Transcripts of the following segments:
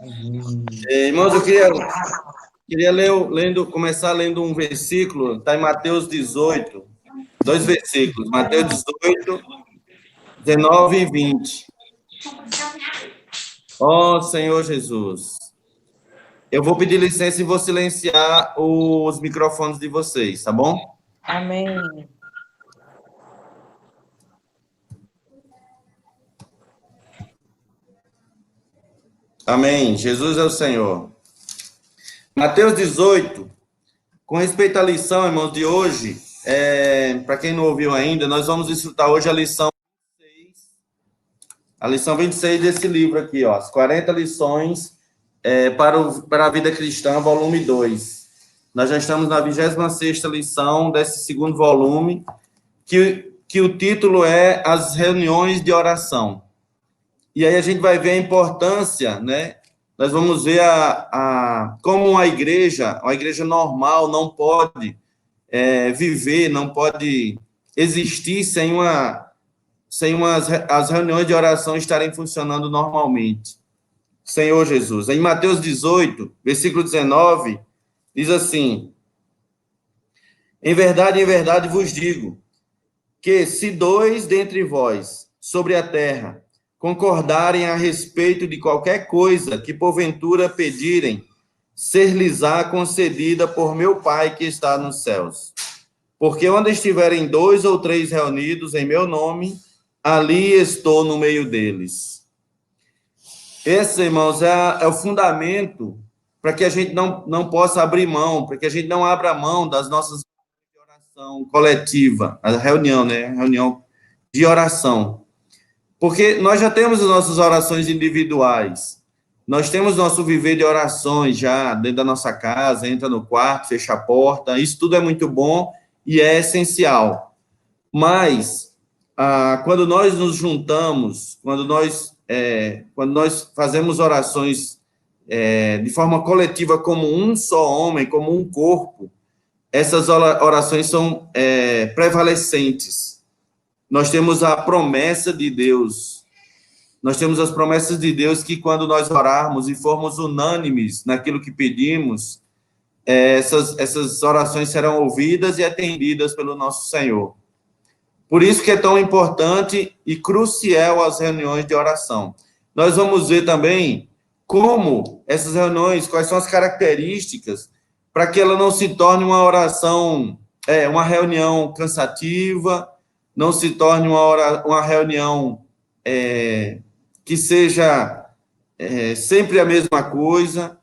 Amém. Irmãos, queria começar lendo um versículo, está em Mateus 18, dois versículos, Mateus 18, 19 e 20. Ó Senhor Jesus, eu vou pedir licença e vou silenciar os microfones de vocês, tá bom? Amém. Amém. Jesus é o Senhor. Mateus 18, com respeito à lição, irmãos, de hoje, para quem não ouviu ainda, nós vamos estudar hoje a lição 26 desse livro aqui, ó, as 40 lições para a vida cristã, volume 2. Nós já estamos na 26ª lição desse segundo volume, que o título é As Reuniões de Oração. E aí a gente vai ver a importância, né? Nós vamos ver como uma igreja normal não pode viver, não pode existir sem as reuniões de oração estarem funcionando normalmente. Senhor Jesus. Em Mateus 18, versículo 19, diz assim: em verdade vos digo, que se dois dentre vós sobre a terra concordarem a respeito de qualquer coisa que porventura pedirem, ser-lhes-á concedida por meu Pai que está nos céus. Porque onde estiverem 2 ou 3 reunidos em meu nome, ali estou no meio deles. Esse, irmãos, é o fundamento para que a gente não possa abrir mão, para que a gente não abra mão das nossas oração coletiva, a reunião, né? Reunião de oração. Porque nós já temos as nossas orações individuais, nós temos nosso viver de orações já dentro da nossa casa, entra no quarto, fecha a porta, isso tudo é muito bom e é essencial. Mas, quando nós nos juntamos, quando nós fazemos orações de forma coletiva como um só homem, como um corpo, essas orações são prevalecentes. Nós temos a promessa de Deus. Nós temos as promessas de Deus que quando nós orarmos e formos unânimes naquilo que pedimos, essas orações serão ouvidas e atendidas pelo nosso Senhor. Por isso que é tão importante e crucial as reuniões de oração. Nós vamos ver também como essas reuniões, quais são as características para que ela não se torne uma oração, uma reunião cansativa, não se torne uma reunião que seja sempre a mesma coisa.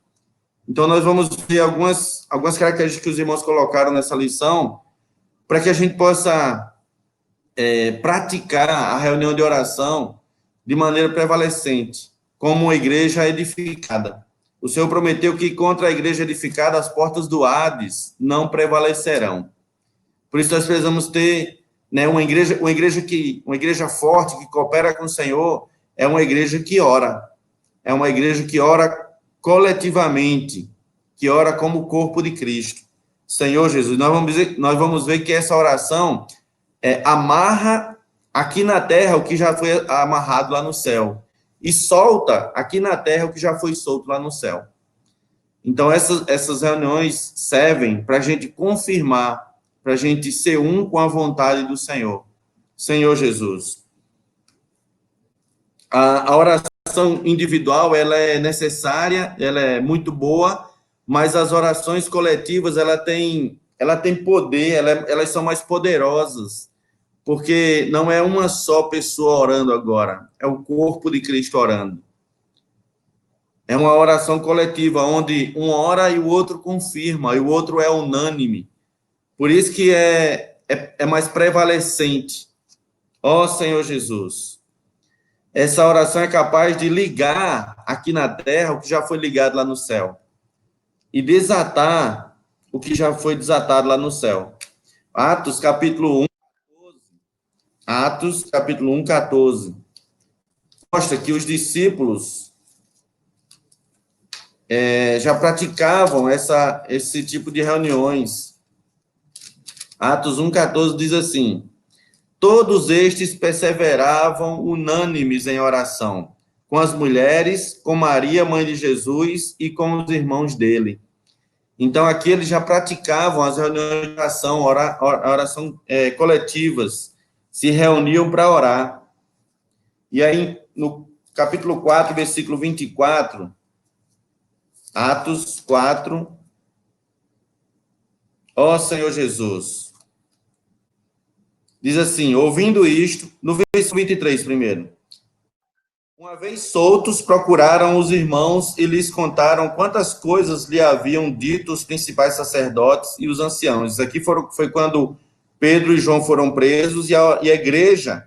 Então, nós vamos ver algumas características que os irmãos colocaram nessa lição para que a gente possa praticar a reunião de oração de maneira prevalecente, como uma igreja edificada. O Senhor prometeu que contra a igreja edificada as portas do Hades não prevalecerão. Por isso nós precisamos ter, né, uma igreja forte que coopera com o Senhor, é uma igreja que ora. É uma igreja que ora coletivamente, que ora como o corpo de Cristo. Senhor Jesus, nós vamos ver que essa oração amarra aqui na terra o que já foi amarrado lá no céu e solta aqui na terra o que já foi solto lá no céu. Então, essas reuniões servem para a gente confirmar, para a gente ser um com a vontade do Senhor. Senhor Jesus. A oração individual, ela é necessária, ela é muito boa, mas as orações coletivas, ela tem poder, elas são mais poderosas, porque não é uma só pessoa orando agora, é o corpo de Cristo orando. É uma oração coletiva, onde um ora e o outro confirma, e o outro é unânime. Por isso que é mais prevalecente. Ó Senhor Jesus, essa oração é capaz de ligar aqui na terra o que já foi ligado lá no céu, e desatar o que já foi desatado lá no céu. Atos, capítulo 1, Atos, capítulo 1, 14. Mostra que os discípulos já praticavam esse tipo de reuniões. Atos 1, 14 diz assim: todos estes perseveravam unânimes em oração, com as mulheres, com Maria, mãe de Jesus, e com os irmãos dele. Então, aqui eles já praticavam as reuniões de oração, oração coletivas, se reuniam para orar. E aí, no capítulo 4, versículo 24, Atos 4, ó Senhor Jesus, diz assim, ouvindo isto, no versículo 23 primeiro, uma vez soltos, procuraram os irmãos e lhes contaram quantas coisas lhe haviam dito os principais sacerdotes e os anciãos. Isso aqui foi quando Pedro e João foram presos e a igreja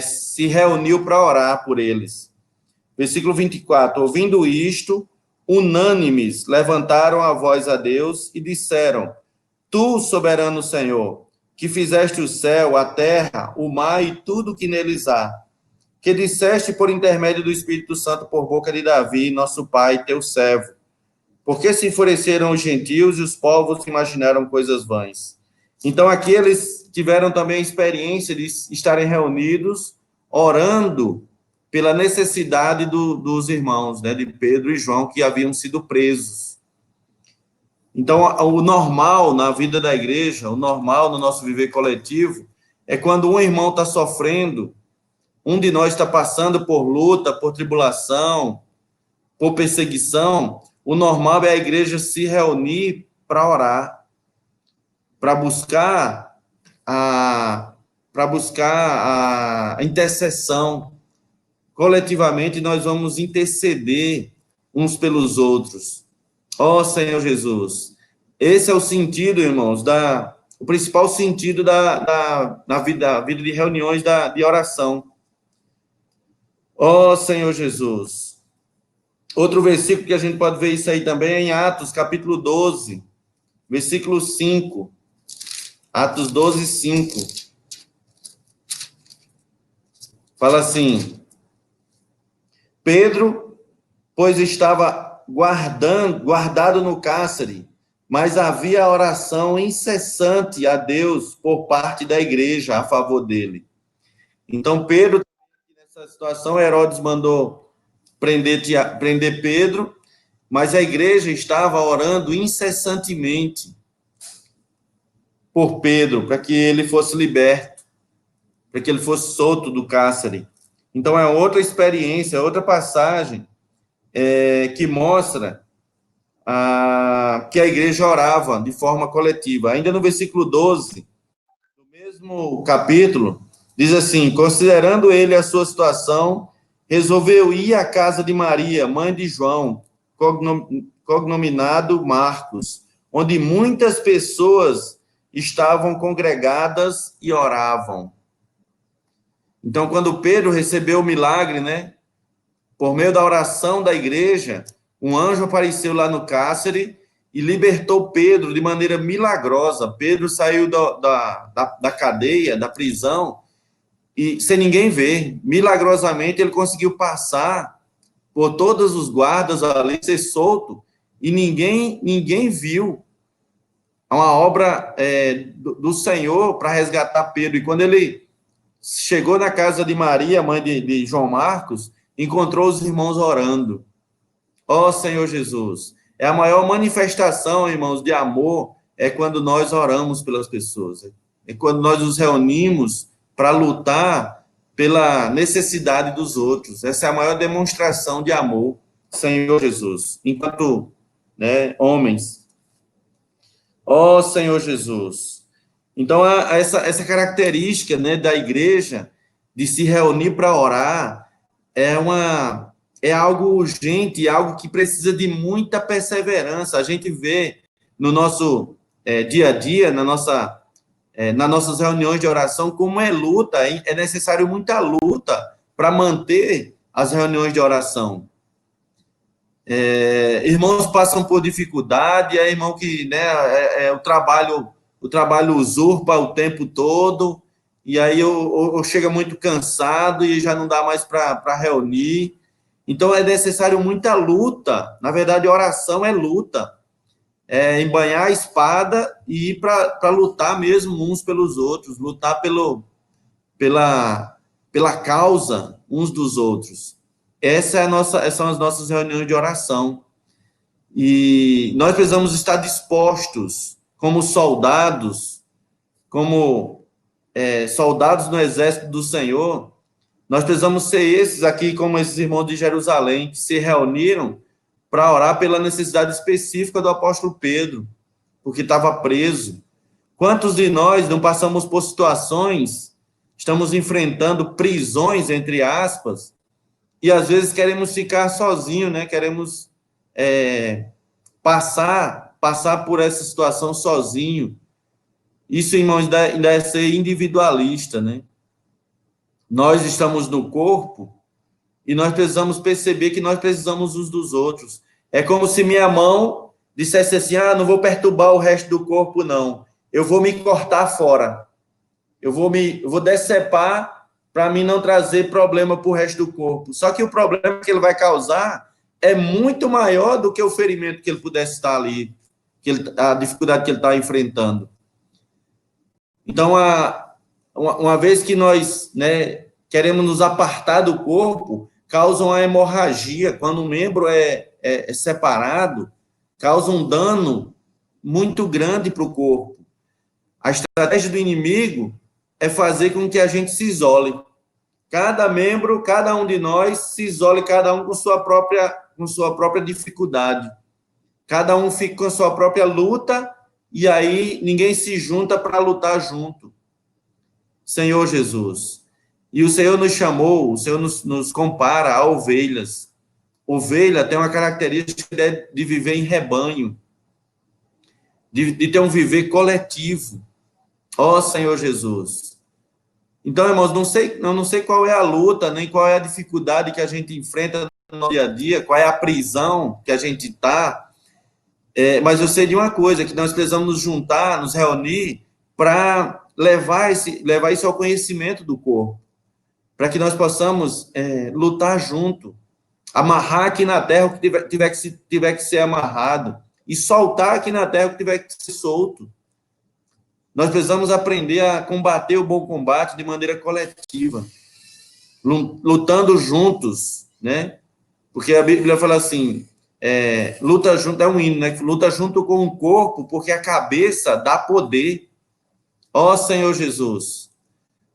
se reuniu para orar por eles. Versículo 24, ouvindo isto, unânimes levantaram a voz a Deus e disseram, Tu, soberano Senhor, que fizeste o céu, a terra, o mar e tudo que neles há, que disseste por intermédio do Espírito Santo por boca de Davi, nosso pai, teu servo. Porque se enfureceram os gentios e os povos imaginaram coisas vãs. Então, aqui eles tiveram também a experiência de estarem reunidos, orando pela necessidade dos irmãos, né, de Pedro e João, que haviam sido presos. Então, o normal na vida da igreja, o normal no nosso viver coletivo, é quando um irmão está sofrendo, um de nós está passando por luta, por tribulação, por perseguição, o normal é a igreja se reunir para orar, para buscar a intercessão. Coletivamente, nós vamos interceder uns pelos outros. Ó Senhor Jesus, esse é o sentido, irmãos, o principal sentido da vida de reuniões de oração. Ó Senhor Jesus. Outro versículo que a gente pode ver isso aí também é em Atos, capítulo 12, versículo 5. Atos 12, 5. Fala assim, Pedro, pois estava guardado no cárcere, mas havia oração incessante a Deus por parte da igreja a favor dele. Então, Pedro, nessa situação, Herodes mandou prender Pedro, mas a igreja estava orando incessantemente por Pedro, para que ele fosse liberto, para que ele fosse solto do cárcere. Então, é outra experiência, outra passagem que mostra que a igreja orava de forma coletiva. Ainda no versículo 12, do mesmo capítulo, diz assim, considerando ele a sua situação, resolveu ir à casa de Maria, mãe de João, cognominado Marcos, onde muitas pessoas estavam congregadas e oravam. Então, quando Pedro recebeu o milagre, né, por meio da oração da igreja, um anjo apareceu lá no cárcere e libertou Pedro de maneira milagrosa. Pedro saiu da cadeia, da prisão, e sem ninguém ver. Milagrosamente, ele conseguiu passar por todos os guardas ali, ser solto, e ninguém viu. Uma obra do Senhor para resgatar Pedro. E quando ele chegou na casa de Maria, mãe de João Marcos, encontrou os irmãos orando. Ó Senhor Jesus, é a maior manifestação, irmãos, de amor, é quando nós oramos pelas pessoas. É quando nós nos reunimos para lutar pela necessidade dos outros. Essa é a maior demonstração de amor, Senhor Jesus. Enquanto, né, homens. Ó Senhor Jesus. Então, essa característica, né, da igreja de se reunir para orar é algo urgente, algo que precisa de muita perseverança. A gente vê no nosso dia a dia, nas nossas reuniões de oração, como é luta, é necessário muita luta para manter as reuniões de oração. Irmãos passam por dificuldade, irmão que, né, o trabalho usurpa o tempo todo, e aí eu chego muito cansado e já não dá mais para reunir. Então, é necessário muita luta. Na verdade, oração é luta. É embanhar a espada e ir para lutar mesmo uns pelos outros, lutar pela causa uns dos outros. essas são as nossas reuniões de oração. E nós precisamos estar dispostos, como soldados, como soldados no exército do Senhor. Nós precisamos ser esses aqui, como esses irmãos de Jerusalém, que se reuniram para orar pela necessidade específica do apóstolo Pedro, porque estava preso. Quantos de nós não passamos por situações, estamos enfrentando prisões, entre aspas, e às vezes queremos ficar sozinhos, né? Queremos passar por essa situação sozinho. Isso, irmãos, ainda é ser individualista, né? Nós estamos no corpo e nós precisamos perceber que nós precisamos uns dos outros. É como se minha mão dissesse assim, não vou perturbar o resto do corpo, não. Eu vou me cortar fora. Eu vou decepar para mim não trazer problema para o resto do corpo. Só que o problema que ele vai causar é muito maior do que o ferimento que ele pudesse estar ali, a dificuldade que ele está enfrentando. Então, uma vez que nós, né, queremos nos apartar do corpo, causa uma hemorragia. Quando um membro é separado, causa um dano muito grande para o corpo. A estratégia do inimigo é fazer com que a gente se isole. Cada membro, cada um de nós se isole, cada um com sua própria dificuldade. Cada um fica com a sua própria luta, e aí ninguém se junta para lutar junto. Senhor Jesus. E o Senhor nos chamou, o Senhor nos compara a ovelhas. Ovelha tem uma característica de viver em rebanho, de ter um viver coletivo. Ó Senhor Jesus. Então, irmãos, eu não sei qual é a luta, nem qual é a dificuldade que a gente enfrenta no dia a dia, qual é a prisão que a gente está, mas eu sei de uma coisa, que nós precisamos nos juntar, nos reunir, para levar isso ao conhecimento do corpo, para que nós possamos lutar junto, amarrar aqui na terra o que tiver que ser amarrado, e soltar aqui na terra o que tiver que ser solto. Nós precisamos aprender a combater o bom combate de maneira coletiva, lutando juntos, né? Porque a Bíblia fala assim, luta junto, é um hino, né? Luta junto com o corpo, porque a cabeça dá poder. Ó Senhor Jesus.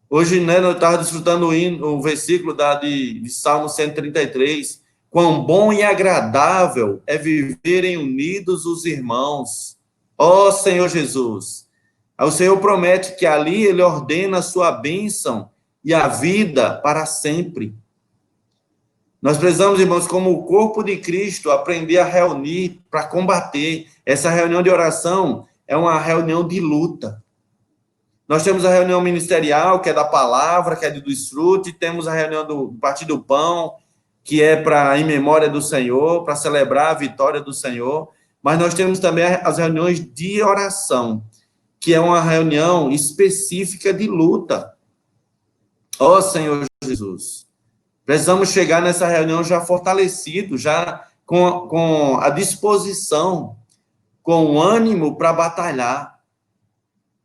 Hoje, né, eu estava desfrutando o versículo de Salmo 133. Quão bom e agradável é viverem unidos os irmãos. Ó Senhor Jesus. O Senhor promete que ali Ele ordena a sua bênção e a vida para sempre. Nós precisamos, irmãos, como o corpo de Cristo, aprender a reunir para combater. Essa reunião de oração é uma reunião de luta. Nós temos a reunião ministerial, que é da palavra, que é do desfrute, temos a reunião do partir do pão, que é em memória do Senhor, para celebrar a vitória do Senhor, mas nós temos também as reuniões de oração, que é uma reunião específica de luta. Ó Senhor Jesus, precisamos chegar nessa reunião já fortalecido, já com a disposição, com o ânimo para batalhar.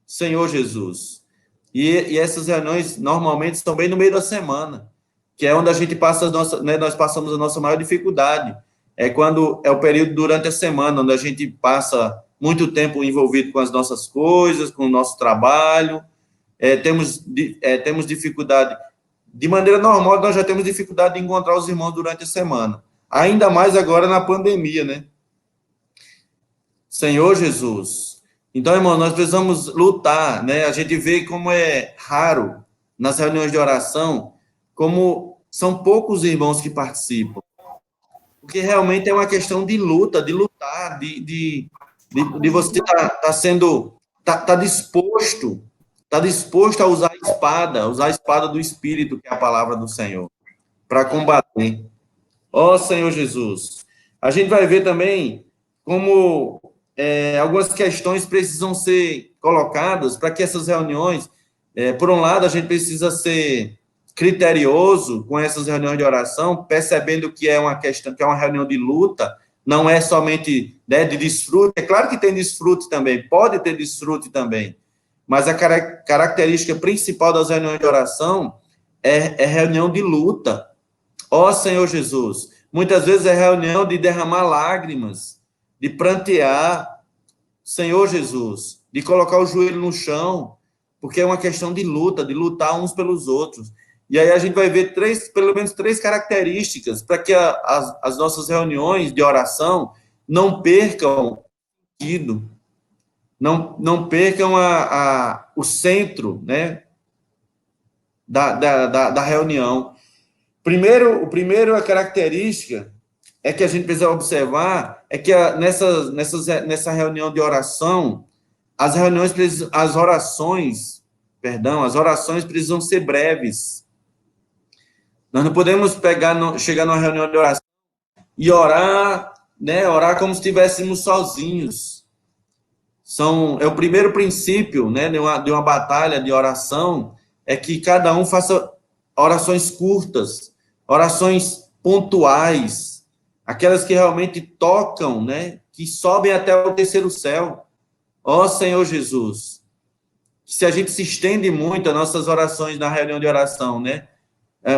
Senhor Jesus. E essas reuniões normalmente estão bem no meio da semana, que é onde a gente passa nós passamos a nossa maior dificuldade. É quando é o período durante a semana, onde a gente passa muito tempo envolvido com as nossas coisas, com o nosso trabalho, temos dificuldade. De maneira normal, nós já temos dificuldade de encontrar os irmãos durante a semana. Ainda mais agora na pandemia, né? Senhor Jesus. Então, irmão, nós precisamos lutar, né? A gente vê como é raro nas reuniões de oração, como são poucos irmãos que participam. Porque realmente é uma questão de luta, de lutar, de você tá disposto a usar a espada do Espírito, que é a palavra do Senhor, para combater. Ó Senhor Jesus. A gente vai ver também como algumas questões precisam ser colocadas para que essas reuniões, por um lado, a gente precisa ser criterioso com essas reuniões de oração, percebendo que é uma questão, que é uma reunião de luta, não é somente de desfrute. É claro que tem desfrute também, pode ter desfrute também, mas a característica principal das reuniões de oração é reunião de luta. Ó Senhor Jesus, muitas vezes é reunião de derramar lágrimas, de prantear, Senhor Jesus, de colocar o joelho no chão, porque é uma questão de luta, de lutar uns pelos outros. E aí a gente vai ver pelo menos três características para que as nossas reuniões de oração não percam o sentido, não percam o centro, né, da reunião. O primeiro a característica é que a gente precisa observar é que nessa reunião de oração, as orações precisam ser breves. Nós não podemos chegar numa reunião de oração e orar, né, orar como se estivéssemos sozinhos. É o primeiro princípio, né, de uma batalha de oração, é que cada um faça orações curtas, orações pontuais, aquelas que realmente tocam, né, que sobem até o terceiro céu. Ó Senhor Jesus, se a gente se estende muito as nossas orações na reunião de oração, né?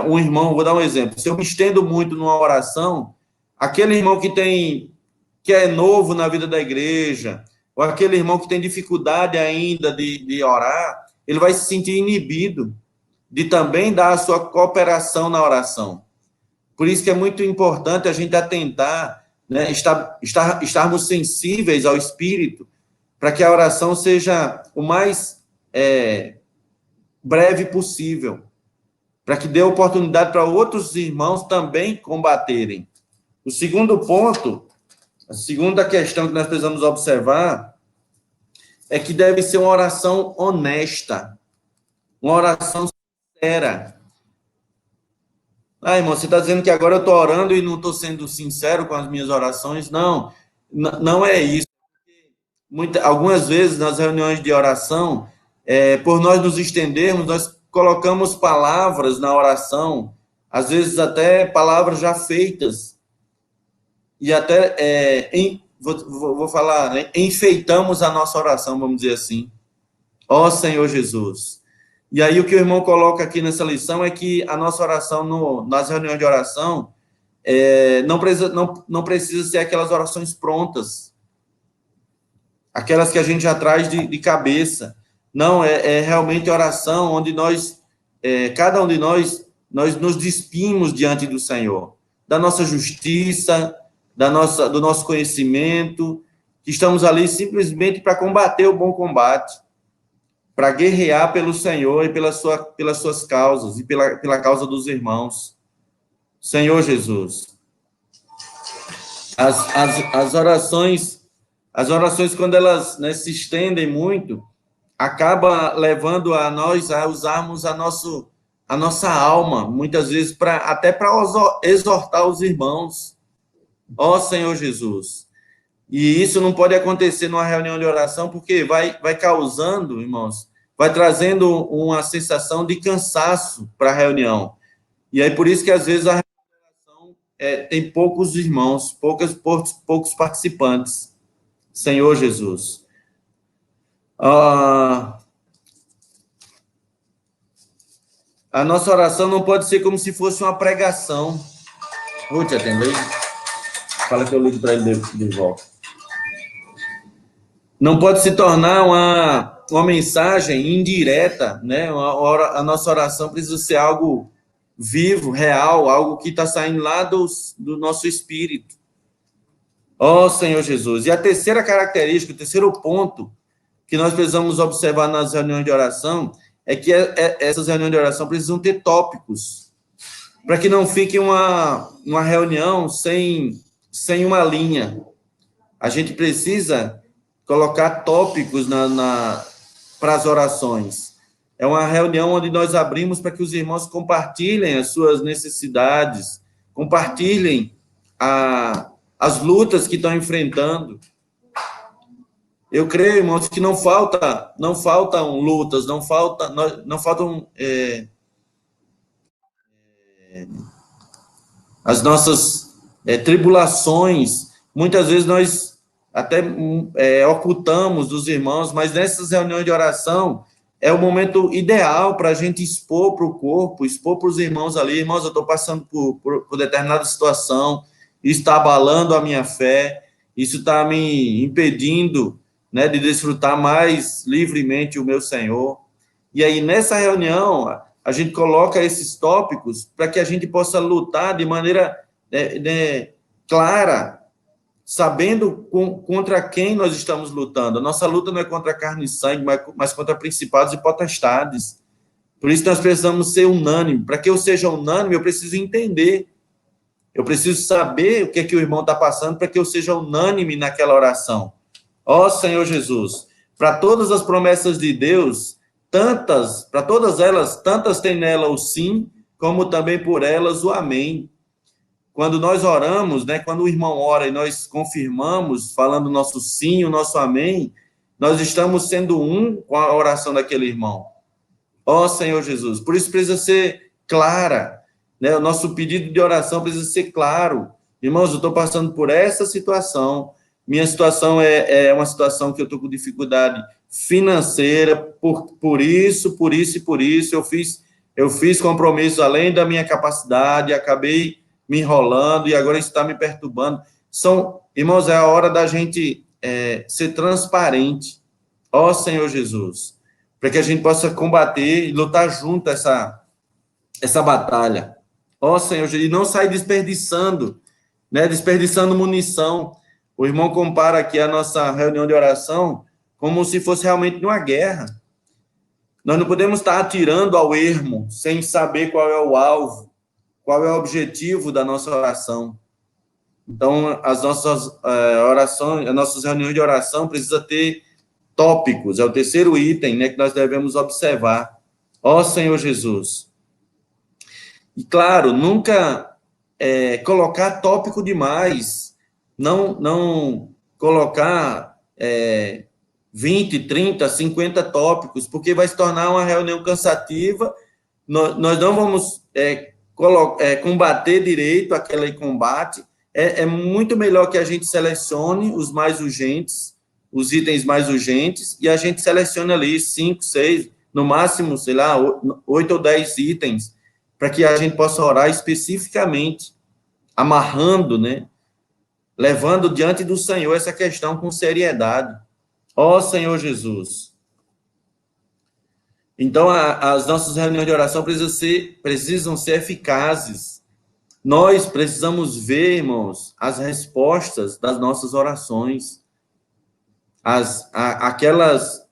Um irmão, vou dar um exemplo, se eu me estendo muito numa oração, aquele irmão que é novo na vida da igreja, ou aquele irmão que tem dificuldade ainda de orar, ele vai se sentir inibido de também dar a sua cooperação na oração. Por isso que é muito importante a gente atentar, né, estarmos sensíveis ao Espírito, para que a oração seja o mais breve possível, para que dê oportunidade para outros irmãos também combaterem. O segundo ponto, a segunda questão que nós precisamos observar, é que deve ser uma oração honesta, uma oração sincera. Irmão, você está dizendo que agora eu estou orando e não estou sendo sincero com as minhas orações? Não, não é isso. Algumas vezes, nas reuniões de oração, por nós nos estendermos, nós colocamos palavras na oração, às vezes até palavras já feitas, e até, vou falar, né, enfeitamos a nossa oração, vamos dizer assim. Ó Senhor Jesus. E aí o que o irmão coloca aqui nessa lição é que a nossa oração, nas reuniões de oração, não precisa ser aquelas orações prontas, aquelas que a gente já traz de cabeça. Não, é realmente oração onde cada um de nós nos despimos diante do Senhor, da nossa justiça, do nosso conhecimento, que estamos ali simplesmente para combater o bom combate, para guerrear pelo Senhor e pelas suas causas, e pela causa dos irmãos. Senhor Jesus. As orações, quando elas, né, se estendem muito, acaba levando a nós a usarmos a nossa alma, muitas vezes, até para exortar os irmãos. Ó Senhor Jesus. E isso não pode acontecer numa reunião de oração, porque vai causando, irmãos, vai trazendo uma sensação de cansaço para a reunião. E aí, por isso que, às vezes, a reunião de oração tem poucos irmãos, poucos participantes. Senhor Jesus. A nossa oração não pode ser como se fosse uma pregação. Vou te atender. Fala que eu ligo para ele de volta. Não pode se tornar uma mensagem indireta, né? A nossa oração precisa ser algo vivo, real, algo que está saindo lá do nosso espírito. Ó Senhor Jesus. E a terceira característica, o terceiro ponto que nós precisamos observar nas reuniões de oração é que essas reuniões de oração precisam ter tópicos, para que não fique uma reunião sem uma linha. A gente precisa colocar tópicos para as orações. É uma reunião onde nós abrimos para que os irmãos compartilhem as suas necessidades, compartilhem as lutas que estão enfrentando. Eu creio, irmãos, que não faltam lutas, não faltam as nossas tribulações. Muitas vezes nós até ocultamos dos irmãos, mas nessas reuniões de oração, é o momento ideal para a gente expor para o corpo, expor para os irmãos ali, irmãos, eu estou passando por determinada situação, isso está abalando a minha fé, isso está me impedindo, né, de desfrutar mais livremente o meu Senhor. E aí, nessa reunião, a gente coloca esses tópicos para que a gente possa lutar de maneira clara, sabendo contra quem nós estamos lutando. A nossa luta não é contra carne e sangue, mas contra principados e potestades. Por isso nós precisamos ser unânime. Para que eu seja unânime, eu preciso entender. Eu preciso saber o que é que o irmão está passando para que eu seja unânime naquela oração. Ó Senhor Jesus, para todas as promessas de Deus, para todas elas, tantas tem nela o sim, como também por elas o amém. Quando nós oramos, né, quando o irmão ora e nós confirmamos, falando o nosso sim, o nosso amém, nós estamos sendo um com a oração daquele irmão. Ó Senhor Jesus, por isso precisa ser clara, né, o nosso pedido de oração precisa ser claro. Irmãos, eu estou passando por essa situação, minha situação é uma situação que eu estou com dificuldade financeira, por isso e por isso, eu fiz compromisso além da minha capacidade, acabei me enrolando e agora está me perturbando. Irmãos, é a hora da gente ser transparente. Ó Senhor Jesus, para que a gente possa combater e lutar junto essa batalha. Ó Senhor Jesus, e não sair desperdiçando, né, desperdiçando munição. O irmão compara aqui a nossa reunião de oração como se fosse realmente uma guerra. Nós não podemos estar atirando ao ermo sem saber qual é o alvo, qual é o objetivo da nossa oração. Então, as nossas orações, as nossas reuniões de oração precisam ter tópicos, é o terceiro item, né, que nós devemos observar. Ó Senhor Jesus. E, claro, nunca colocar tópico demais, não colocar 20, 30, 50 tópicos, porque vai se tornar uma reunião cansativa, nós não vamos combater direito aquele combate. É muito melhor que a gente selecione os mais urgentes, os itens mais urgentes, e a gente selecione ali 5, 6, no máximo, sei lá, 8 ou 10 itens, para que a gente possa orar especificamente, amarrando, né, levando diante do Senhor essa questão com seriedade. Ó Senhor Jesus. Então, as nossas reuniões de oração precisam ser eficazes. Nós precisamos ver, irmãos, as respostas das nossas orações.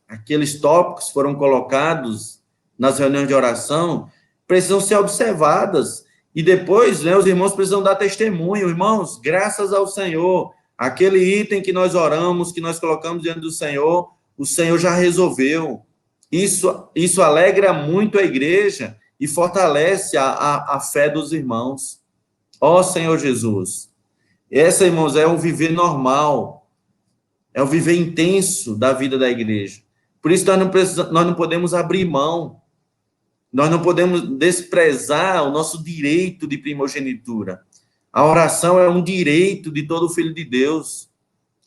Aqueles tópicos foram colocados nas reuniões de oração, precisam ser observadas. E depois, né, os irmãos precisam dar testemunho. Irmãos, graças ao Senhor, aquele item que nós oramos, que nós colocamos diante do Senhor, o Senhor já resolveu. Isso alegra muito a igreja e fortalece a fé dos irmãos. Ó Senhor Jesus. Essa, irmãos, é o viver normal, é o viver intenso da vida da igreja. Por isso nós não podemos abrir mão, nós não podemos desprezar o nosso direito de primogenitura. A oração é um direito de todo filho de Deus.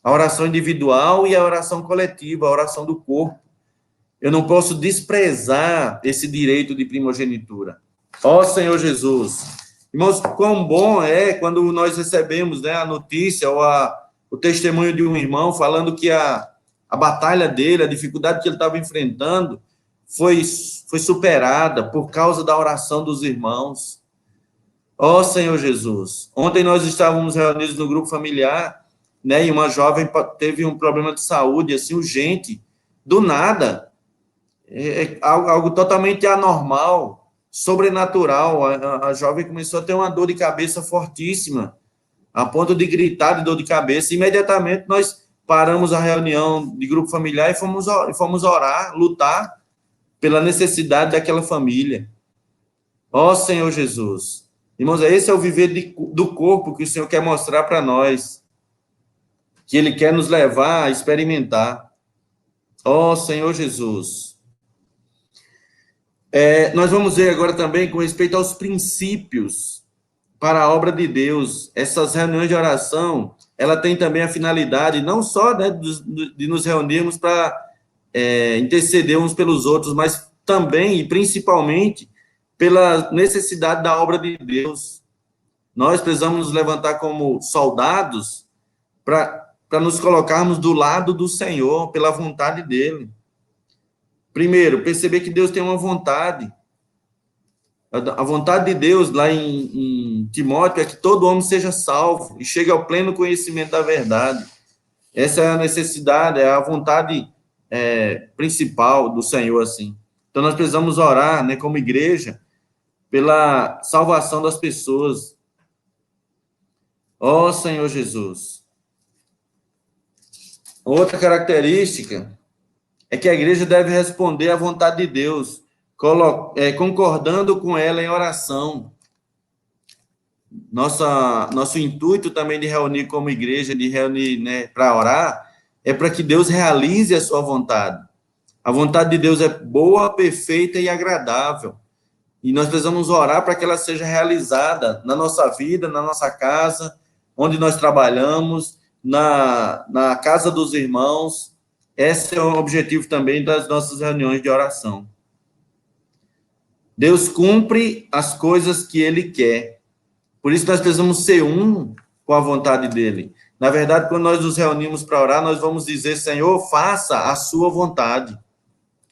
A oração individual e a oração coletiva, a oração do corpo. Eu não posso desprezar esse direito de primogenitura. Ó Senhor Jesus. Irmãos, quão bom é quando nós recebemos, né, a notícia ou o testemunho de um irmão falando que a batalha dele, a dificuldade que ele estava enfrentando, foi superada por causa da oração dos irmãos. Ó Senhor Jesus. Ontem nós estávamos reunidos no grupo familiar, né, e uma jovem teve um problema de saúde, assim, urgente, do nada. Algo totalmente anormal, sobrenatural. A jovem começou a ter uma dor de cabeça fortíssima, a ponto de gritar de dor de cabeça. Imediatamente nós paramos a reunião de grupo familiar e fomos orar, lutar pela necessidade daquela família. Ó Senhor Jesus. Irmãos, esse é o viver do corpo que o Senhor quer mostrar para nós, que Ele quer nos levar a experimentar. Ó Senhor Jesus. Nós vamos ver agora também com respeito aos princípios para a obra de Deus. Essas reuniões de oração, ela tem também a finalidade, não só, né, de nos reunirmos para interceder uns pelos outros, mas também e principalmente pela necessidade da obra de Deus. Nós precisamos nos levantar como soldados para nos colocarmos do lado do Senhor, pela vontade dele. Primeiro, perceber que Deus tem uma vontade. A vontade de Deus, lá em Timóteo, é que todo homem seja salvo e chegue ao pleno conhecimento da verdade. Essa é a necessidade, é a vontade principal do Senhor, assim. Então, nós precisamos orar, né, como igreja, pela salvação das pessoas. Ó Senhor Jesus. Outra característica é que a igreja deve responder à vontade de Deus, concordando com ela em oração. Nosso intuito também de reunir como igreja, de reunir, né, para orar, é para que Deus realize a sua vontade. A vontade de Deus é boa, perfeita e agradável. E nós precisamos orar para que ela seja realizada na nossa vida, na nossa casa, onde nós trabalhamos, na casa dos irmãos. Esse é o objetivo também das nossas reuniões de oração. Deus cumpre as coisas que Ele quer. Por isso nós precisamos ser um com a vontade dEle. Na verdade, quando nós nos reunimos para orar, nós vamos dizer, Senhor, faça a sua vontade.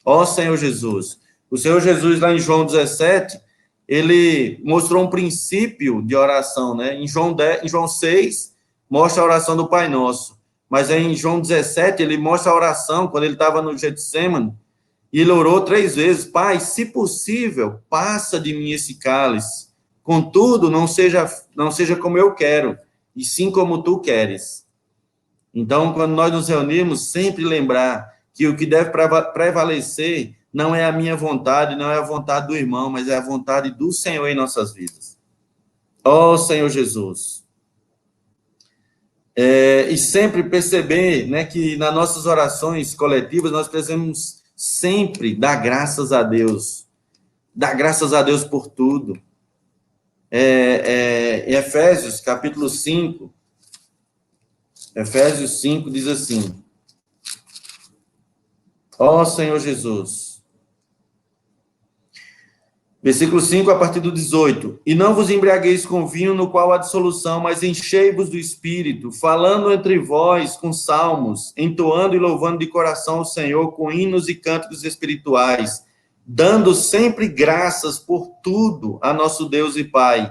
Ó Senhor Jesus. O Senhor Jesus, lá em João 17, ele mostrou um princípio de oração, né? Em João 6, mostra a oração do Pai Nosso. Mas em João 17, ele mostra a oração, quando ele estava no Getsêmani, e ele orou 3 vezes, Pai, se possível, passa de mim esse cálice. Contudo, não seja como eu quero, e sim como tu queres. Então, quando nós nos reunimos, sempre lembrar que o que deve prevalecer não é a minha vontade, não é a vontade do irmão, mas é a vontade do Senhor em nossas vidas. Ó Senhor Jesus. E sempre perceber, né, que nas nossas orações coletivas nós precisamos sempre dar graças a Deus. Dar graças a Deus por tudo. Em Efésios, capítulo 5, Efésios 5 diz assim, ó Senhor Jesus, versículo 5, a partir do 18, e não vos embriagueis com vinho no qual há dissolução, mas enchei-vos do Espírito, falando entre vós com salmos, entoando e louvando de coração o Senhor com hinos e cânticos espirituais, dando sempre graças por tudo a nosso Deus e Pai,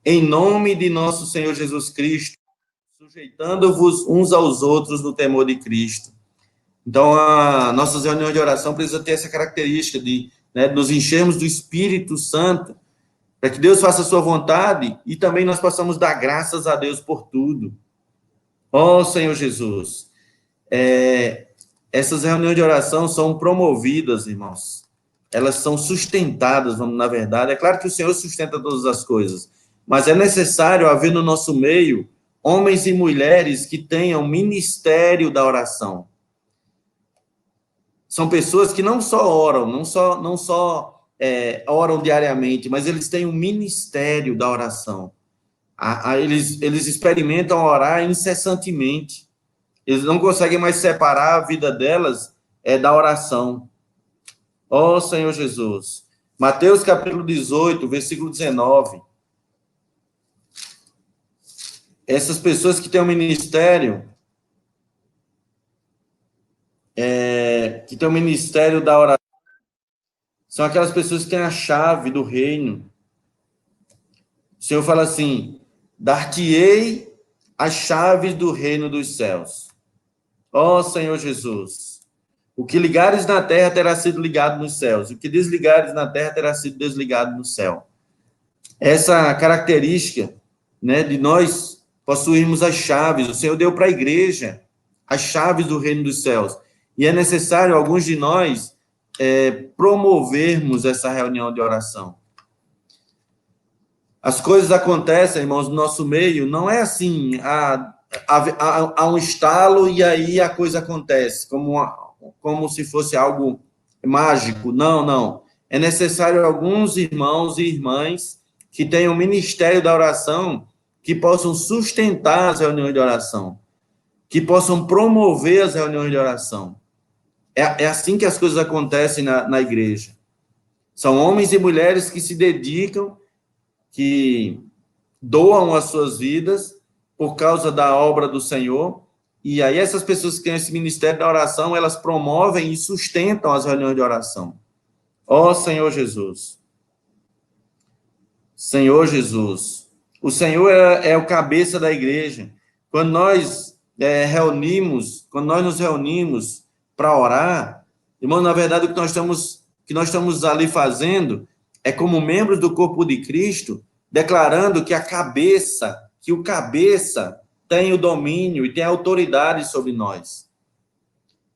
em nome de nosso Senhor Jesus Cristo, sujeitando-vos uns aos outros no temor de Cristo. Então, a nossas reuniões de oração precisam ter essa característica de, né, nos enchermos do Espírito Santo, para que Deus faça a sua vontade e também nós possamos dar graças a Deus por tudo. Ó Senhor Jesus, essas reuniões de oração são promovidas, irmãos. Elas são sustentadas, na verdade. É claro que o Senhor sustenta todas as coisas, mas é necessário haver no nosso meio homens e mulheres que tenham ministério da oração. São pessoas que não só oram, não só oram diariamente, mas eles têm um ministério da oração. Eles experimentam orar incessantemente. Eles não conseguem mais separar a vida delas da oração. Ó Senhor Jesus. Mateus capítulo 18, versículo 19. Essas pessoas que têm um ministério, da oração, são aquelas pessoas que têm a chave do reino. O Senhor fala assim, dar-te-ei as chaves do reino dos céus. Ó Senhor Jesus, o que ligares na terra terá sido ligado nos céus, o que desligares na terra terá sido desligado no céu. Essa característica, né, de nós possuirmos as chaves, o Senhor deu para a igreja as chaves do reino dos céus. E é necessário, alguns de nós, promovermos essa reunião de oração. As coisas acontecem, irmãos, no nosso meio, não é assim, há um estalo e aí a coisa acontece, como se fosse algo mágico. Não, não. É necessário alguns irmãos e irmãs que tenham ministério da oração, que possam sustentar as reuniões de oração, que possam promover as reuniões de oração. É assim que as coisas acontecem na igreja. São homens e mulheres que se dedicam, que doam as suas vidas por causa da obra do Senhor. E aí essas pessoas que têm esse ministério da oração, elas promovem e sustentam as reuniões de oração. Ó Senhor Jesus. Senhor Jesus. O Senhor é o cabeça da igreja. Quando nós quando nós nos reunimos para orar, irmão, na verdade, o que nós estamos ali fazendo é, como membros do corpo de Cristo, declarando que o cabeça tem o domínio e tem a autoridade sobre nós.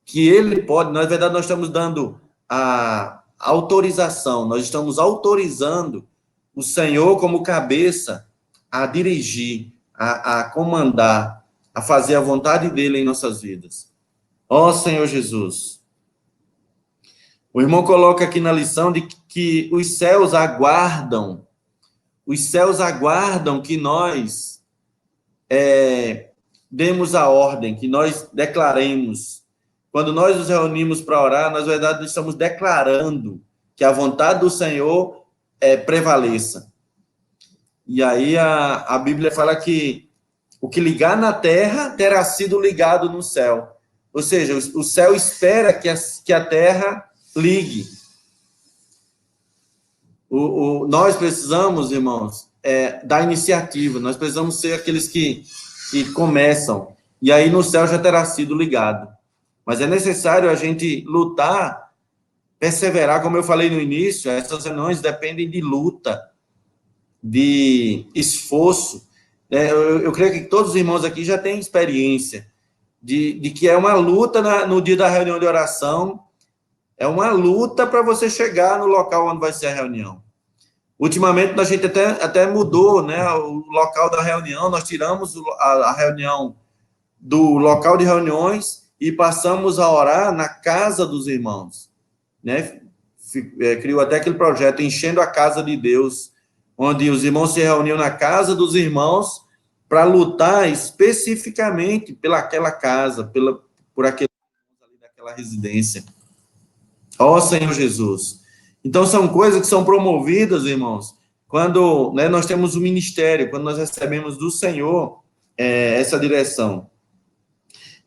Que ele pode, na verdade, nós estamos dando a autorização, nós estamos autorizando o Senhor como cabeça a dirigir, a comandar, a fazer a vontade dele em nossas vidas. Ó Senhor Jesus. O irmão coloca aqui na lição de que os céus aguardam que nós demos a ordem, que nós declaremos. Quando nós nos reunimos para orar, na verdade, estamos declarando que a vontade do Senhor prevaleça. E aí a Bíblia fala que o que ligar na terra terá sido ligado no céu. Ou seja, o céu espera que a terra ligue. Nós precisamos, irmãos, da iniciativa. Nós precisamos ser aqueles que começam. E aí no céu já terá sido ligado. Mas é necessário a gente lutar, perseverar, como eu falei no início, essas reuniões dependem de luta, de esforço. Eu creio que todos os irmãos aqui já têm experiência de que é uma luta no dia da reunião de oração, é uma luta para você chegar no local onde vai ser a reunião. Ultimamente, a gente até mudou, né, o local da reunião, nós tiramos a reunião do local de reuniões e passamos a orar na casa dos irmãos, né? Criou até aquele projeto, Enchendo a Casa de Deus, onde os irmãos se reuniam na casa dos irmãos para lutar especificamente pelaquela casa, por aquele ali daquela residência. Ó Senhor Jesus. Então, são coisas que são promovidas, irmãos, quando, né, nós temos o ministério, quando nós recebemos do Senhor essa direção.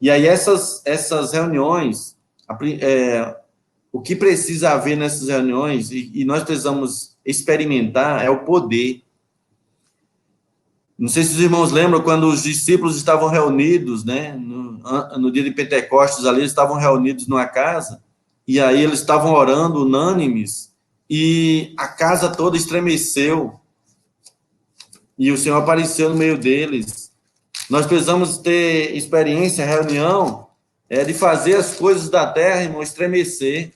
E aí, essas reuniões, o que precisa haver nessas reuniões, e nós precisamos experimentar, é o poder. Não sei se os irmãos lembram, quando os discípulos estavam reunidos, né, no dia de Pentecostes, ali, eles estavam reunidos numa casa, e aí eles estavam orando, unânimes, e a casa toda estremeceu, e o Senhor apareceu no meio deles. Nós precisamos ter experiência, reunião, de fazer as coisas da terra, irmão, estremecer.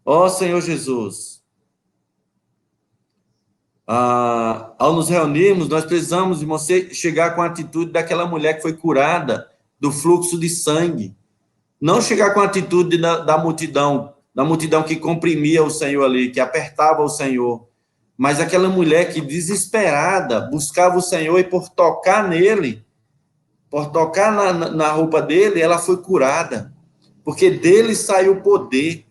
Ó Senhor Jesus. Ao nos reunirmos, nós precisamos, irmão, chegar com a atitude daquela mulher que foi curada do fluxo de sangue. Não chegar com a atitude da multidão que comprimia o Senhor ali, que apertava o Senhor, mas aquela mulher que, desesperada, buscava o Senhor e por tocar nele, por tocar na roupa dele, ela foi curada, porque dele saiu o poder.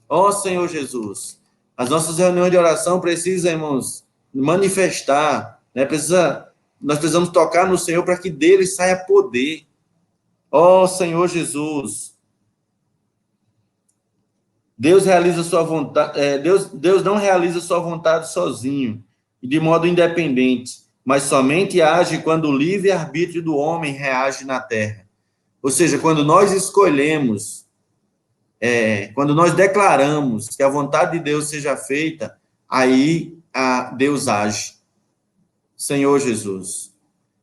Ó Senhor Jesus, as nossas reuniões de oração precisam, irmãos, manifestar, né? Nós precisamos tocar no Senhor para que dele saia poder. Ó Senhor Jesus, Deus realiza sua vontade, Deus não realiza sua vontade sozinho e de modo independente, mas somente age quando o livre-arbítrio do homem reage na terra. Ou seja, quando nós escolhemos, quando nós declaramos que a vontade de Deus seja feita, aí Deus age. Senhor Jesus,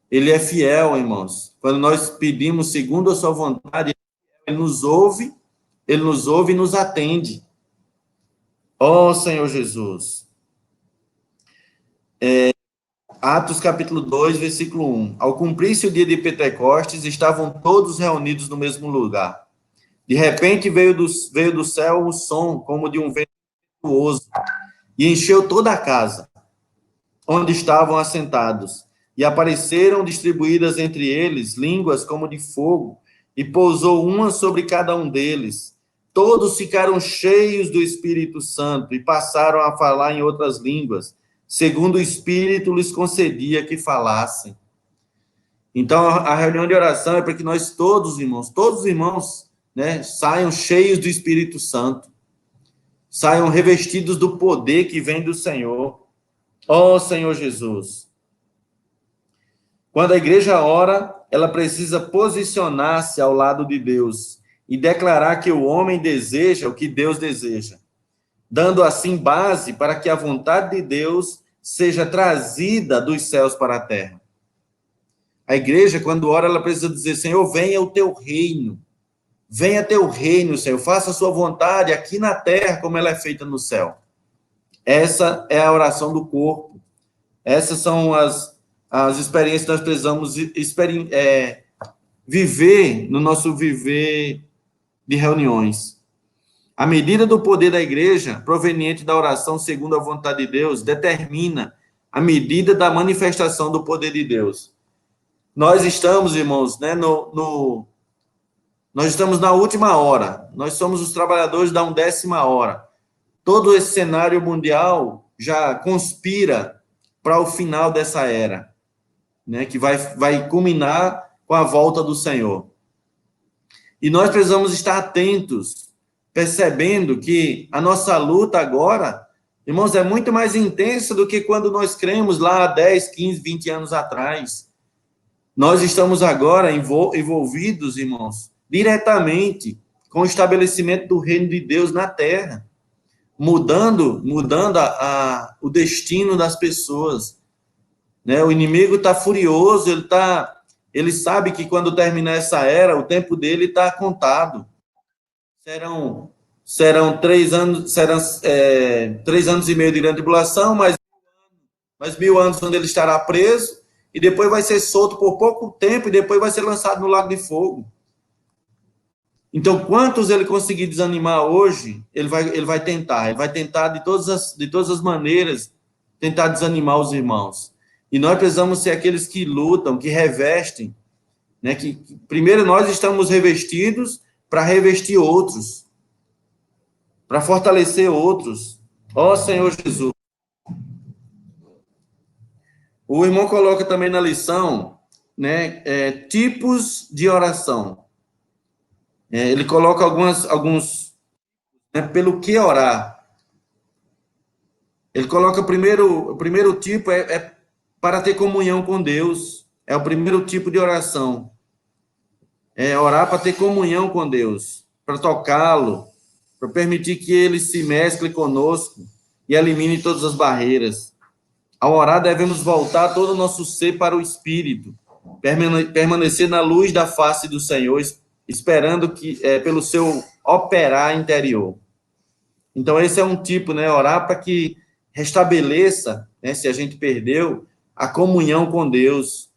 Ele é fiel, irmãos. Quando nós pedimos segundo a sua vontade, Ele nos ouve e nos atende. Ó Senhor Jesus. Atos capítulo 2, versículo 1. Ao cumprir-se o dia de Pentecostes, estavam todos reunidos no mesmo lugar. De repente veio do céu um som, como de um vento impetuoso, e encheu toda a casa, onde estavam assentados. E apareceram distribuídas entre eles línguas como de fogo, e pousou uma sobre cada um deles. todos ficaram cheios do Espírito Santo e passaram a falar em outras línguas, segundo o Espírito lhes concedia que falassem. Então, a reunião de oração é para que nós todos os irmãos, né, saiam cheios do Espírito Santo, saiam revestidos do poder que vem do Senhor. Ó Senhor Jesus! Quando a igreja ora, ela precisa posicionar-se ao lado de Deus e declarar que o homem deseja o que Deus deseja, dando assim base para que a vontade de Deus seja trazida dos céus para a terra. A igreja, quando ora, ela precisa dizer: Senhor, venha o teu reino. Venha teu reino, Senhor. Faça a sua vontade aqui na terra, como ela é feita no céu. Essa é a oração do corpo. Essas são as experiências que nós precisamos viver no nosso viver de reuniões. A medida do poder da igreja, proveniente da oração segundo a vontade de Deus, determina a medida da manifestação do poder de Deus. Nós estamos, irmãos, né, nós estamos na última hora. Nós somos os trabalhadores da 1ª hora. Todo esse cenário mundial já conspira para o final dessa era, né, que vai culminar com a volta do Senhor. E nós precisamos estar atentos, percebendo que a nossa luta agora, irmãos, é muito mais intensa do que quando nós cremos lá há 10, 15, 20 anos atrás. Nós estamos agora envolvidos, irmãos, diretamente com o estabelecimento do reino de Deus na terra, mudando o destino das pessoas, né? O inimigo está furioso, ele sabe que quando terminar essa era, o tempo dele está contado. Serão 3 anos, 3 anos e meio de grande tribulação, mais 1000 anos onde ele estará preso, e depois vai ser solto por pouco tempo, e depois vai ser lançado no lago de fogo. Então, quantos ele conseguir desanimar hoje, ele vai tentar de todas as maneiras, tentar desanimar os irmãos. E nós precisamos ser aqueles que lutam, que revestem, né? Que primeiro nós estamos revestidos para revestir outros, para fortalecer outros. Ó Senhor Jesus. O irmão coloca também na lição, né, tipos de oração. Ele coloca alguns, né, pelo que orar. Ele coloca o primeiro tipo para ter comunhão com Deus. É o primeiro tipo de oração. É orar para ter comunhão com Deus, para tocá-lo, para permitir que ele se mescle conosco e elimine todas as barreiras. Ao orar, devemos voltar todo o nosso ser para o Espírito, permanecer na luz da face do Senhor, esperando pelo seu operar interior. Então, esse é um tipo, né? Orar para que restabeleça, né, se a gente perdeu, a comunhão com Deus,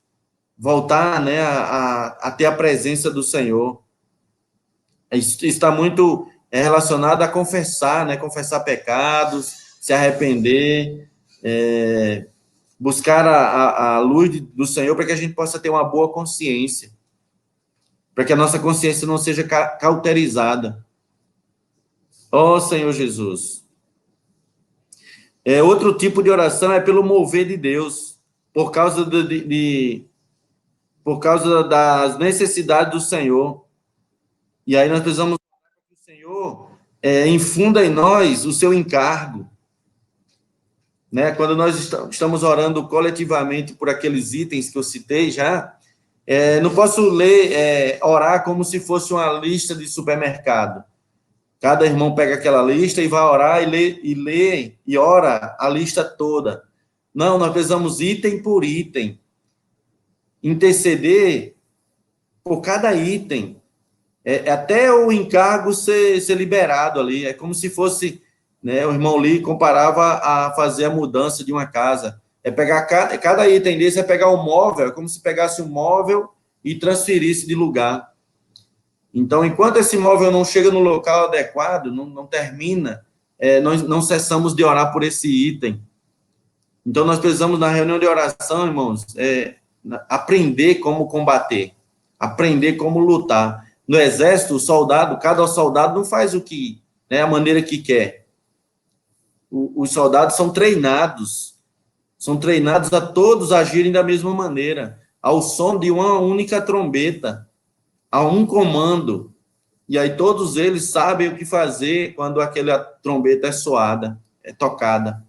voltar, né, a ter a presença do Senhor. Isso está muito relacionado a confessar, né? Confessar pecados, se arrepender, buscar a luz do Senhor para que a gente possa ter uma boa consciência, para que a nossa consciência não seja cauterizada. Ó Senhor Jesus. Outro tipo de oração é pelo mover de Deus, por causa das necessidades do Senhor. E aí nós precisamos que o Senhor infunda em nós o seu encargo. Né? Quando nós estamos orando coletivamente por aqueles itens que eu citei já, não posso orar como se fosse uma lista de supermercado. Cada irmão pega aquela lista e vai orar e lê e ora a lista toda. Não, nós precisamos item por item. Interceder por cada item. Até o encargo ser liberado ali. É como se fosse, né, o irmão Lee comparava a fazer a mudança de uma casa. Pegar cada item desse, pegar um móvel, é como se pegasse um móvel e transferisse de lugar. Então, enquanto esse móvel não chega no local adequado, não termina, nós não cessamos de orar por esse item. Então, nós precisamos, na reunião de oração, irmãos, aprender como combater, aprender como lutar. no exército, cada soldado não faz o que, né, a maneira que quer. Os soldados são treinados a todos agirem da mesma maneira, ao som de uma única trombeta, a um comando. E aí todos eles sabem o que fazer quando aquela trombeta é soada, é tocada.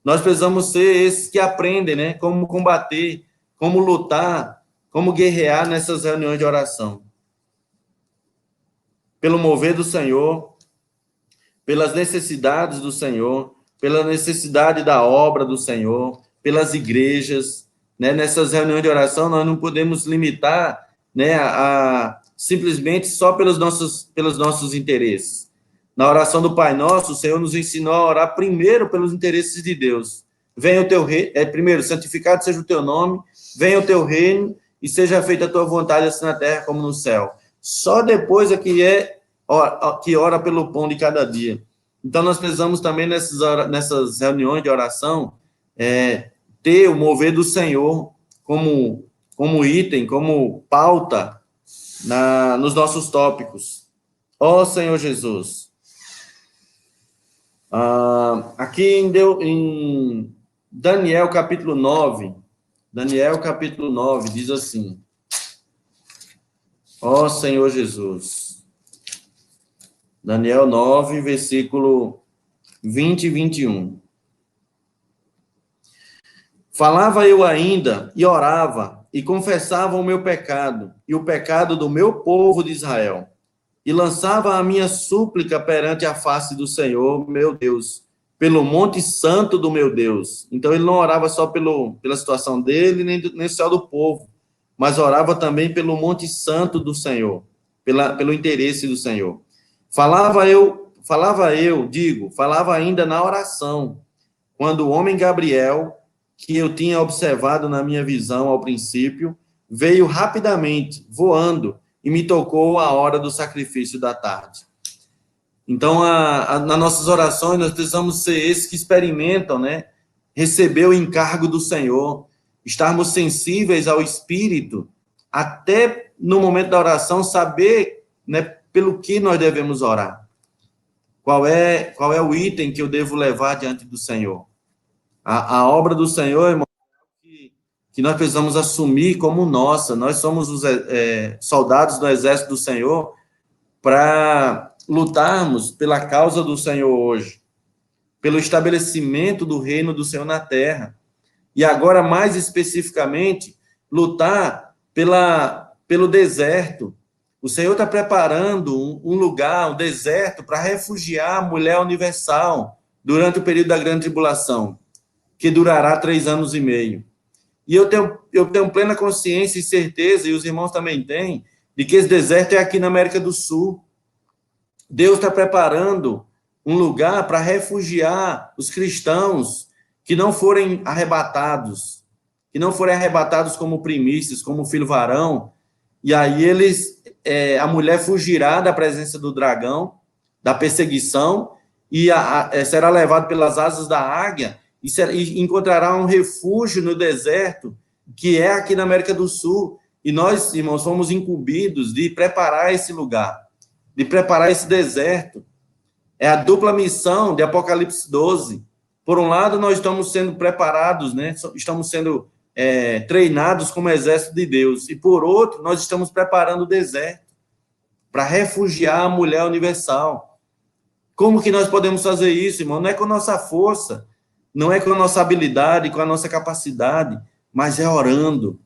Nós precisamos ser esses que aprendem, né, como combater, como lutar, como guerrear nessas reuniões de oração. Pelo mover do Senhor, pelas necessidades do Senhor, pela necessidade da obra do Senhor, pelas igrejas, né? Nessas reuniões de oração, nós não podemos limitar, né, simplesmente só pelos nossos interesses. Na oração do Pai Nosso, o Senhor nos ensinou a orar primeiro pelos interesses de Deus. Venha o teu reino, primeiro, santificado seja o teu nome, venha o teu reino e seja feita a tua vontade, assim na terra como no céu. Só depois é que ora pelo pão de cada dia. Então, nós precisamos também, nessas reuniões de oração, ter o mover do Senhor como item, como pauta nos nossos tópicos. Ó Senhor Jesus. Aqui em Daniel, capítulo 9, diz assim: ó Senhor Jesus. Daniel 9, versículo 20 e 21. Falava eu ainda, e orava, e confessava o meu pecado, e o pecado do meu povo de Israel, e lançava a minha súplica perante a face do Senhor, meu Deus, pelo monte santo do meu Deus. Então, ele não orava só pela situação dele, nem só do povo, mas orava também pelo monte santo do Senhor, pelo interesse do Senhor. Falava ainda na oração, quando o homem Gabriel, que eu tinha observado na minha visão ao princípio, veio rapidamente, voando, e me tocou a hora do sacrifício da tarde. Então, nas nossas orações, nós precisamos ser esses que experimentam, né, receber o encargo do Senhor, estarmos sensíveis ao Espírito, até no momento da oração, saber, né, pelo que nós devemos orar. Qual é o item que eu devo levar diante do Senhor? A obra do Senhor, irmão, que nós precisamos assumir como nossa. Nós somos os soldados do exército do Senhor para lutarmos pela causa do Senhor hoje, pelo estabelecimento do reino do Senhor na terra. E agora, mais especificamente, lutar pelo deserto. O Senhor está preparando um lugar, um deserto, para refugiar a mulher universal durante o período da grande tribulação, que durará 3 anos e meio. E eu tenho plena consciência e certeza, e os irmãos também têm, de que esse deserto é aqui na América do Sul. Deus está preparando um lugar para refugiar os cristãos que não forem arrebatados como primícias, como filho varão, e aí a mulher fugirá da presença do dragão, da perseguição, e será levado pelas asas da águia, e encontrará um refúgio no deserto, que é aqui na América do Sul. E nós, irmãos, fomos incumbidos de preparar esse lugar, de preparar esse deserto. É a dupla missão de Apocalipse 12. Por um lado, nós estamos sendo preparados, né? Estamos sendo treinados como exército de Deus. E por outro, nós estamos preparando o deserto para refugiar a mulher universal. Como que nós podemos fazer isso, irmão? Não é com nossa força, não é com a nossa habilidade, com a nossa capacidade, mas é orando,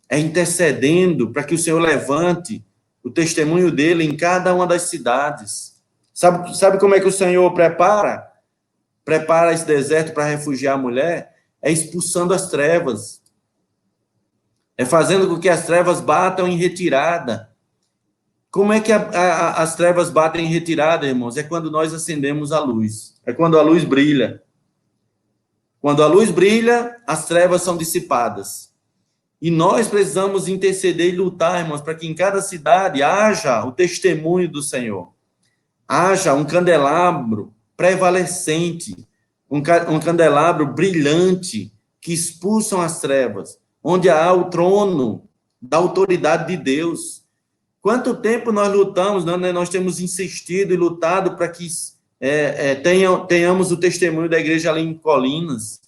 é intercedendo para que o Senhor levante o testemunho dele em cada uma das cidades. Sabe como é que o Senhor prepara esse deserto para refugiar a mulher? É expulsando as trevas, é fazendo com que as trevas batam em retirada. Como é que as trevas batem em retirada, irmãos? É quando nós acendemos a luz, é quando a luz brilha. Quando a luz brilha, as trevas são dissipadas. E nós precisamos interceder e lutar, irmãos, para que em cada cidade haja o testemunho do Senhor. Haja um candelabro prevalecente, um candelabro brilhante, que expulsam as trevas, onde há o trono da autoridade de Deus. Quanto tempo nós lutamos, né? Nós temos insistido e lutado para que tenhamos o testemunho da igreja ali em Colinas.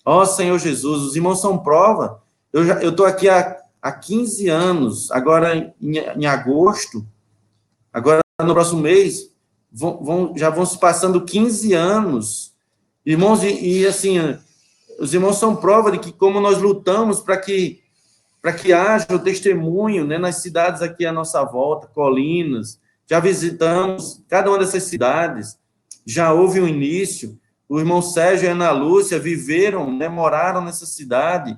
Ó Senhor Jesus, os irmãos são prova. Eu estou aqui há 15 anos, agora em agosto, agora no próximo mês, já vão se passando 15 anos. Irmãos, e assim, os irmãos são prova de que como nós lutamos para que haja o testemunho, né, nas cidades aqui à nossa volta, Colinas, já visitamos cada uma dessas cidades, já houve um início, o irmão Sérgio e a Ana Lúcia viveram, né, moraram nessa cidade,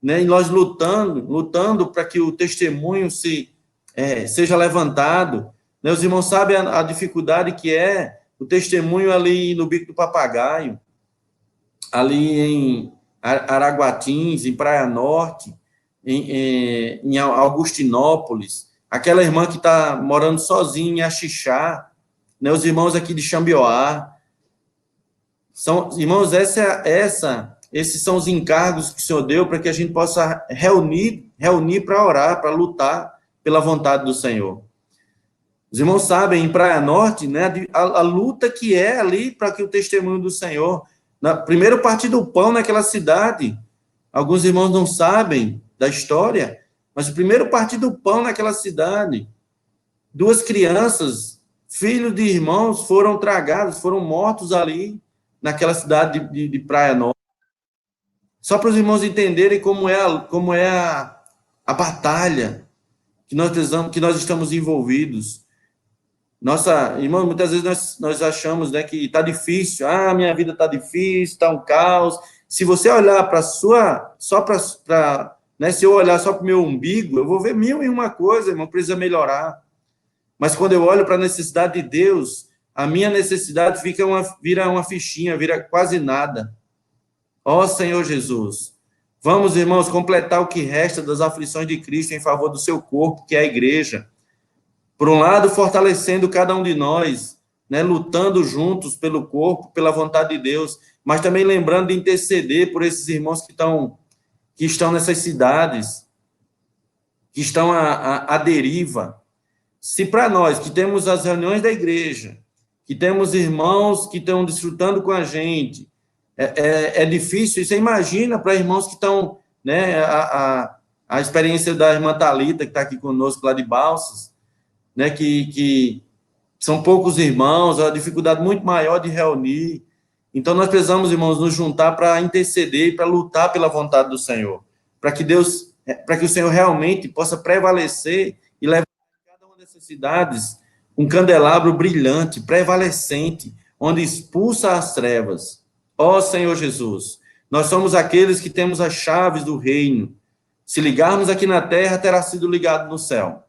né, e nós lutando para que o testemunho seja levantado, né, os irmãos sabem a dificuldade que é o testemunho ali no Bico do Papagaio, ali em Araguatins, em Praia Norte, em Augustinópolis, aquela irmã que está morando sozinha em Axixá, né, os irmãos aqui de Xambioá. Irmãos, esses são os encargos que o Senhor deu para que a gente possa reunir para orar, para lutar pela vontade do Senhor. Os irmãos sabem, em Praia Norte, né, a luta que é ali para que o testemunho do Senhor... Primeiro partir do pão naquela cidade, alguns irmãos não sabem da história, mas o primeiro partir do pão naquela cidade, 2 crianças, filhos de irmãos, foram tragados, foram mortos ali, naquela cidade de Praia Norte. Só para os irmãos entenderem como é a batalha que nós estamos envolvidos. Irmão, muitas vezes nós achamos, né, que está difícil, minha vida está difícil, está um caos. Se você olhar para né, se eu olhar só para o meu umbigo, eu vou ver 1001 coisa, irmão, precisa melhorar. Mas quando eu olho para a necessidade de Deus, a minha necessidade vira uma fichinha, vira quase nada. Ó Senhor Jesus, vamos, irmãos, completar o que resta das aflições de Cristo em favor do seu corpo, que é a igreja. Por um lado, fortalecendo cada um de nós, né, lutando juntos pelo corpo, pela vontade de Deus, mas também lembrando de interceder por esses irmãos que estão nessas cidades, que estão à deriva. Se para nós, que temos as reuniões da igreja, que temos irmãos que estão desfrutando com a gente, é difícil, você imagina para irmãos que estão, né, a experiência da irmã Thalita, que está aqui conosco lá de Balsas, né, que são poucos irmãos, a dificuldade muito maior de reunir. Então, nós precisamos, irmãos, nos juntar para interceder, para lutar pela vontade do Senhor, para que o Senhor realmente possa prevalecer e levar a cada uma dessas cidades um candelabro brilhante, prevalecente, onde expulsa as trevas. Ó Senhor Jesus, nós somos aqueles que temos as chaves do reino. Se ligarmos aqui na terra, terá sido ligado no céu.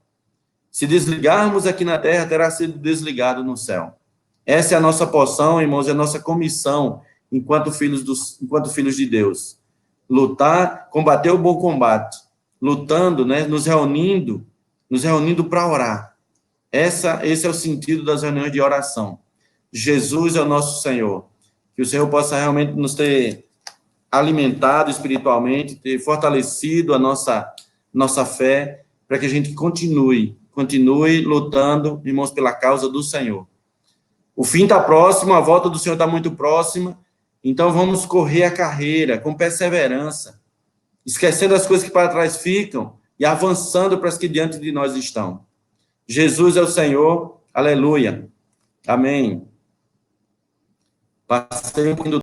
Se desligarmos aqui na terra, terá sido desligado no céu. Essa é a nossa porção, irmãos, é a nossa comissão, enquanto filhos de Deus. Lutar, combater o bom combate, lutando, né, nos reunindo para orar. Esse é o sentido das reuniões de oração. Jesus é o nosso Senhor. Que o Senhor possa realmente nos ter alimentado espiritualmente, ter fortalecido a nossa fé, para que a gente continue lutando, irmãos, pela causa do Senhor. O fim está próximo, a volta do Senhor está muito próxima, então vamos correr a carreira com perseverança, esquecendo as coisas que para trás ficam e avançando para as que diante de nós estão. Jesus é o Senhor, aleluia, amém. Passei um pouquinho do